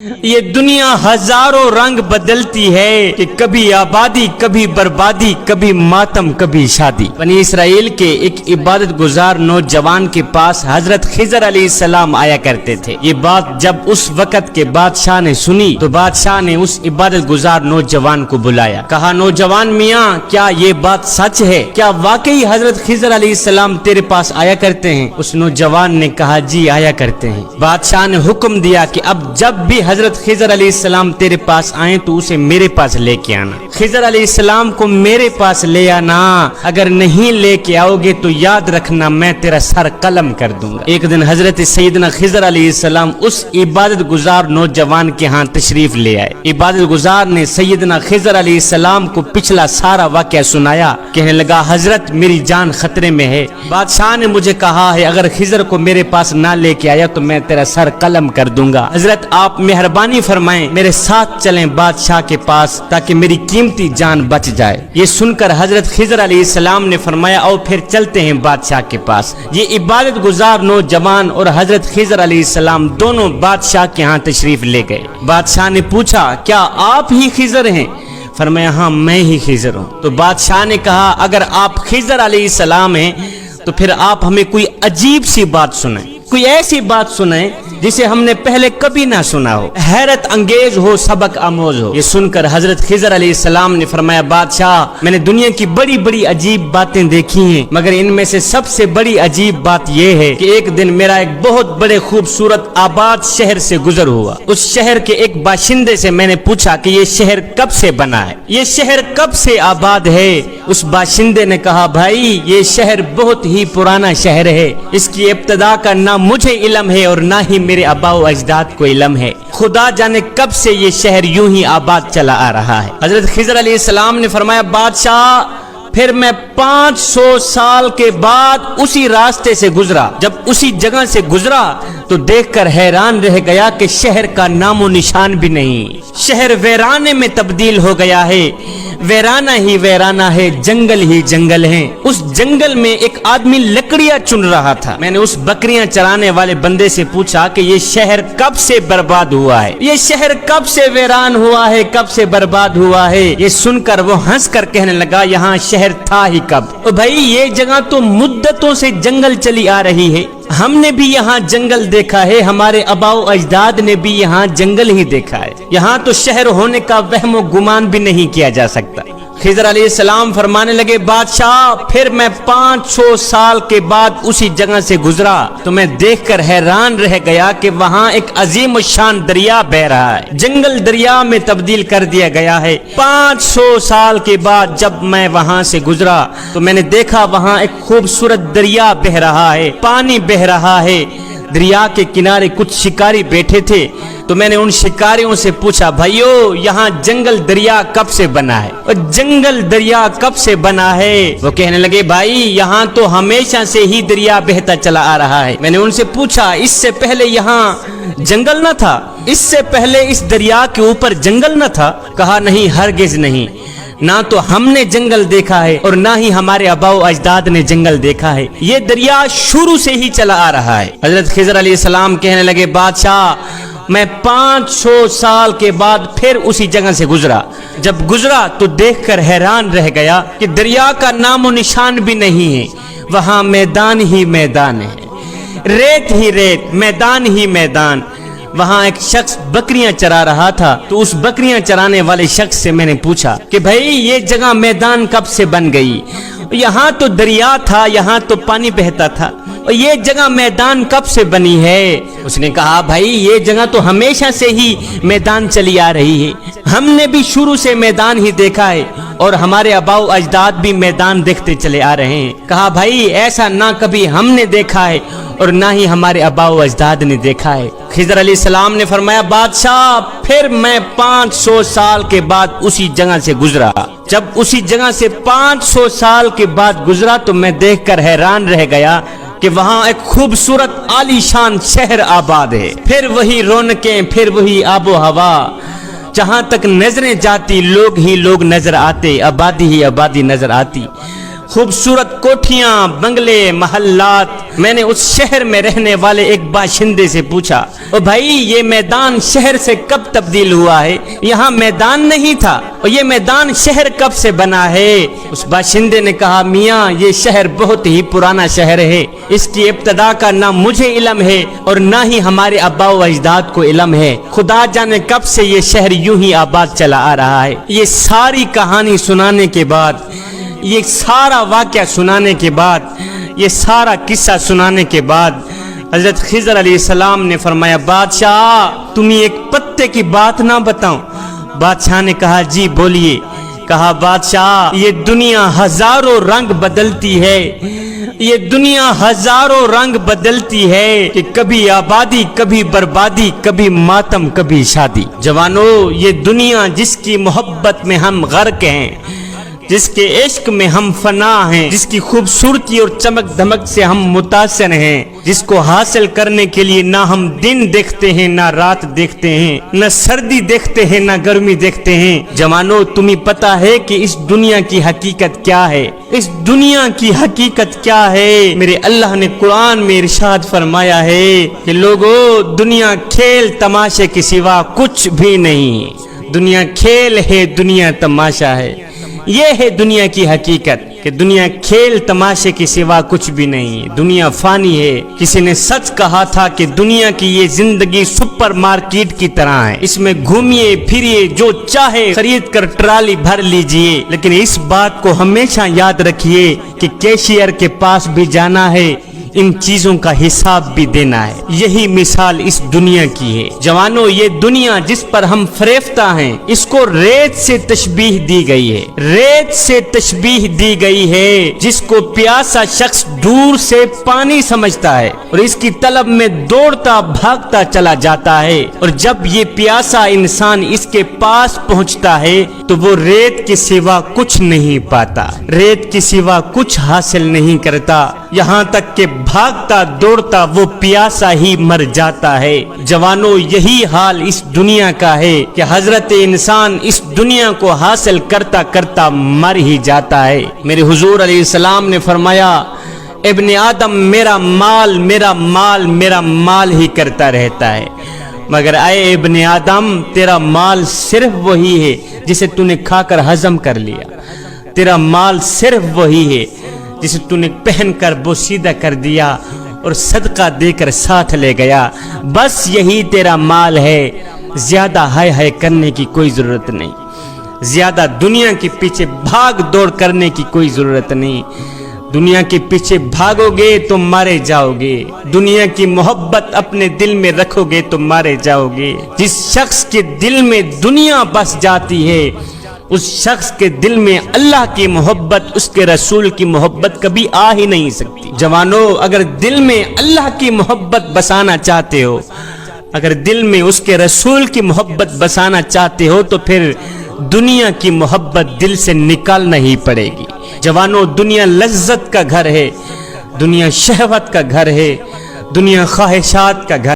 یہ دنیا ہزاروں رنگ بدلتی ہے کہ کبھی آبادی کبھی بربادی کبھی ماتم کبھی شادی۔ بنی اسرائیل کے ایک عبادت گزار نوجوان کے پاس حضرت خضر علیہ السلام آیا کرتے تھے۔ یہ بات جب اس وقت کے بادشاہ نے سنی تو بادشاہ نے اس عبادت گزار نوجوان کو بلایا، کہا نوجوان میاں کیا یہ بات سچ ہے؟ کیا واقعی حضرت خضر علیہ السلام تیرے پاس آیا کرتے ہیں؟ اس نوجوان نے کہا جی آیا کرتے ہیں۔ بادشاہ نے حکم دیا کہ اب جب بھی حضرت خضر علیہ السلام تیرے پاس آئیں تو اسے میرے پاس لے کے آنا۔ خضر علیہ السلام کو میرے پاس لے آنا، اگر نہیں لے کے آؤ گے تو یاد رکھنا میں تیرا سر قلم کر دوں گا۔ ایک دن حضرت سیدنا خضر علیہ السلام اس عبادت گزار نوجوان کے ہاں تشریف لے آئے۔ عبادت گزار نے سیدنا خضر علیہ السلام کو پچھلا سارا واقعہ سنایا، کہنے لگا حضرت میری جان خطرے میں ہے، بادشاہ نے مجھے کہا ہے اگر خضر کو میرے پاس نہ لے کے آیا تو میں تیرا سر قلم کر دوں گا۔ حضرت آپ مہربانی فرمائیں میرے ساتھ چلیں بادشاہ کے پاس تاکہ میری قیمتی جان بچ جائے۔ یہ سن کر حضرت خضر علیہ السلام نے فرمایا او پھر چلتے ہیں بادشاہ کے پاس۔ یہ عبادت گزار نوجوان اور حضرت خضر علیہ السلام دونوں بادشاہ کے ہاں تشریف لے گئے۔ بادشاہ نے پوچھا کیا آپ ہی خضر ہیں؟ فرمایا ہاں میں ہی خضر ہوں۔ تو بادشاہ نے کہا اگر آپ خضر علیہ السلام ہیں تو پھر آپ ہمیں کوئی عجیب سی بات سنائیں، کوئی ایسی بات سنائیں جسے ہم نے پہلے کبھی نہ سنا ہو، حیرت انگیز ہو، سبق آموز ہو۔ یہ سن کر حضرت خضر علیہ السلام نے فرمایا بادشاہ میں نے دنیا کی بڑی بڑی عجیب باتیں دیکھی ہیں مگر ان میں سے سب سے بڑی عجیب بات یہ ہے کہ ایک دن میرا ایک بہت بڑے خوبصورت آباد شہر سے گزر ہوا۔ اس شہر کے ایک باشندے سے میں نے پوچھا کہ یہ شہر کب سے بنا ہے، یہ شہر کب سے آباد ہے؟ اس باشندے نے کہا بھائی یہ شہر بہت ہی پرانا شہر ہے، اس کی ابتدا کا نہ مجھے علم ہے اور نہ ہی میرے آباء و اجداد کو علم ہے، خدا جانے کب سے یہ شہر یوں ہی آباد چلا آ رہا ہے۔ حضرت خضر علیہ السلام نے فرمایا بادشاہ پھر میں 500 سال کے بعد اسی راستے سے گزرا، جب اسی جگہ سے گزرا تو دیکھ کر حیران رہ گیا کہ شہر کا نام و نشان بھی نہیں، شہر ویرانے میں تبدیل ہو گیا ہے، ویرانہ ہی ویرانہ ہے، جنگل ہی جنگل ہیں۔ اس جنگل میں ایک آدمی لکڑیاں چن رہا تھا۔ میں نے اس بکریاں چرانے والے بندے سے پوچھا کہ یہ شہر کب سے برباد ہوا ہے، یہ شہر کب سے ویران ہوا ہے، کب سے برباد ہوا ہے؟ یہ سن کر وہ ہنس کر کہنے لگا یہاں شہر تھا ہی کب، بھائی یہ جگہ تو مدتوں سے جنگل چلی آ رہی ہے، ہم نے بھی یہاں جنگل دیکھا ہے، ہمارے آباء و اجداد نے بھی یہاں جنگل ہی دیکھا ہے، یہاں تو شہر ہونے کا وہم و گمان بھی نہیں کیا جا سکتا۔ خضر علیہ السلام فرمانے لگے بادشاہ پھر میں 500 سال کے بعد اسی جگہ سے گزرا تو میں دیکھ کر حیران رہ گیا کہ وہاں ایک عظیم الشان دریا بہ رہا ہے، جنگل دریا میں تبدیل کر دیا گیا ہے۔ 500 سال کے بعد جب میں وہاں سے گزرا تو میں نے دیکھا وہاں ایک خوبصورت دریا بہ رہا ہے، پانی بہ رہا ہے، دریا کے کنارے کچھ شکاری بیٹھے تھے تو میں نے ان شکاریوں سے پوچھا بھائیو یہاں جنگل دریا کب سے بنا ہے، اور جنگل دریا کب سے بنا ہے؟ وہ کہنے لگے بھائی یہاں تو ہمیشہ سے ہی دریا بہتا چلا آ رہا ہے۔ میں نے ان سے پوچھا اس سے پہلے یہاں جنگل نہ تھا، اس سے پہلے اس دریا کے اوپر جنگل نہ تھا؟ کہا نہیں ہرگز نہیں، نہ تو ہم نے جنگل دیکھا ہے اور نہ ہی ہمارے آباء و اجداد نے جنگل دیکھا ہے، یہ دریا شروع سے ہی چلا آ رہا ہے۔ حضرت خضر علیہ السلام کہنے لگے بادشاہ میں 500 سال کے بعد پھر اسی جگہ سے گزرا، جب گزرا تو دیکھ کر حیران رہ گیا کہ دریا کا نام و نشان بھی نہیں ہے، وہاں میدان ہی میدان ہے، ریت ہی ریت، میدان ہی میدان۔ وہاں ایک شخص بکریاں چرا رہا تھا تو اس بکریاں چرانے والے شخص سے میں نے پوچھا کہ بھائی یہ جگہ میدان کب سے بن گئی، یہاں تو دریا تھا، یہاں تو پانی بہتا تھا، اور یہ جگہ میدان کب سے بنی ہے؟ اس نے کہا بھائی یہ جگہ تو ہمیشہ سے ہی میدان چلی آ رہی ہے، ہم نے بھی شروع سے میدان ہی دیکھا ہے اور ہمارے آباء و اجداد بھی میدان دیکھتے چلے آ رہے ہیں۔ کہا بھائی ایسا نہ کبھی ہم نے دیکھا ہے اور نہ ہی ہمارے آباء و اجداد نے دیکھا ہے۔ خضر علیہ السلام نے فرمایا بادشاہ پھر میں 500 سال کے بعد اسی جگہ سے گزرا، جب اسی جگہ سے 500 سال کے بعد گزرا تو میں دیکھ کر حیران رہ گیا کہ وہاں ایک خوبصورت عالی شان شہر آباد ہے، پھر وہی رونقیں، پھر وہی آب و ہوا، جہاں تک نظریں جاتی لوگ ہی لوگ نظر آتے، آبادی ہی آبادی نظر آتی۔ خوبصورت کوٹھیاں، بنگلے، محلات۔ میں نے اس شہر میں رہنے والے ایک باشندے سے پوچھا، او بھائی یہ میدان شہر سے کب تبدیل ہوا ہے؟ یہاں میدان نہیں تھا، اور یہ میدان شہر کب سے بنا ہے؟ اس باشندے نے کہا، میاں یہ شہر بہت ہی پرانا شہر ہے، اس کی ابتدا کا نہ مجھے علم ہے اور نہ ہی ہمارے آباء و اجداد کو علم ہے، خدا جانے کب سے یہ شہر یوں ہی آباد چلا آ رہا ہے۔ یہ ساری کہانی سنانے کے بعد، یہ سارا واقعہ سنانے کے بعد، یہ سارا قصہ سنانے کے بعد حضرت خضر علیہ السلام نے فرمایا، بادشاہ تمہیں ایک پتے کی بات نہ بتاؤں؟ بادشاہ نے کہا، جی بولیے۔ کہا، بادشاہ یہ دنیا ہزاروں رنگ بدلتی ہے، یہ دنیا ہزاروں رنگ بدلتی ہے کہ کبھی آبادی، کبھی بربادی، کبھی ماتم، کبھی شادی۔ جوانو، یہ دنیا جس کی محبت میں ہم غرق ہیں، جس کے عشق میں ہم فنا ہیں، جس کی خوبصورتی اور چمک دھمک سے ہم متاثر ہیں، جس کو حاصل کرنے کے لیے نہ ہم دن دیکھتے ہیں، نہ رات دیکھتے ہیں، نہ سردی دیکھتے ہیں، نہ گرمی دیکھتے ہیں۔ جوانو، تمہیں پتا ہے کہ اس دنیا کی حقیقت کیا ہے؟ اس دنیا کی حقیقت کیا ہے؟ میرے اللہ نے قرآن میں ارشاد فرمایا ہے کہ لوگو، دنیا کھیل تماشے کے سوا کچھ بھی نہیں۔ دنیا کھیل ہے، دنیا تماشا ہے۔ یہ ہے دنیا کی حقیقت کہ دنیا کھیل تماشے کے سوا کچھ بھی نہیں، دنیا فانی ہے۔ کسی نے سچ کہا تھا کہ دنیا کی یہ زندگی سپر مارکیٹ کی طرح ہے، اس میں گھومیے پھریے، جو چاہے خرید کر ٹرالی بھر لیجئے، لیکن اس بات کو ہمیشہ یاد رکھیے کہ کیشیئر کے پاس بھی جانا ہے، ان چیزوں کا حساب بھی دینا ہے۔ یہی مثال اس دنیا کی ہے۔ جوانو، یہ دنیا جس پر ہم فریفتہ ہیں، اس کو ریت سے تشبیہ دی گئی ہے، ریت سے تشبیہ دی گئی ہے، جس کو پیاسا شخص دور سے پانی سمجھتا ہے اور اس کی طلب میں دوڑتا بھاگتا چلا جاتا ہے، اور جب یہ پیاسا انسان اس کے پاس پہنچتا ہے تو وہ ریت کے سوا کچھ نہیں پاتا، ریت کے سوا کچھ حاصل نہیں کرتا، یہاں تک کہ بھاگتا دوڑتا وہ پیاسا ہی مر جاتا ہے۔ جوانو، یہی حال اس دنیا کا ہے کہ حضرت انسان اس دنیا کو حاصل کرتا کرتا مر ہی جاتا ہے۔ میرے حضور علیہ السلام نے فرمایا، ابن آدم میرا مال میرا مال میرا مال ہی کرتا رہتا ہے، مگر اے ابن آدم، تیرا مال صرف وہی ہے جسے تو نے کھا کر ہضم کر لیا، تیرا مال صرف وہی ہے جسے تو نے پہن کر بوسیدہ کر دیا اور صدقہ دے کر ساتھ لے گیا، بس یہی تیرا مال ہے۔ زیادہ ہائے ہائے کرنے کی کوئی ضرورت نہیں، زیادہ دنیا کے پیچھے بھاگ دوڑ کرنے کی کوئی ضرورت نہیں۔ دنیا کے پیچھے بھاگو گے تو مارے جاؤ گے، دنیا کی محبت اپنے دل میں رکھو گے تو مارے جاؤ گے۔ جس شخص کے دل میں دنیا بس جاتی ہے، اس شخص کے دل میں اللہ کی محبت، اس کے رسول کی محبت کبھی آ ہی نہیں سکتی۔ جوانو، اگر دل میں اللہ کی محبت بسانا چاہتے ہو، اگر دل میں اس کے رسول کی محبت بسانا چاہتے ہو، تو پھر دنیا کی محبت دل سے نکالنا ہی پڑے گی۔ جوانو، دنیا لذت کا گھر ہے، دنیا شہوت کا گھر ہے، دنیا خواہشات کا گھر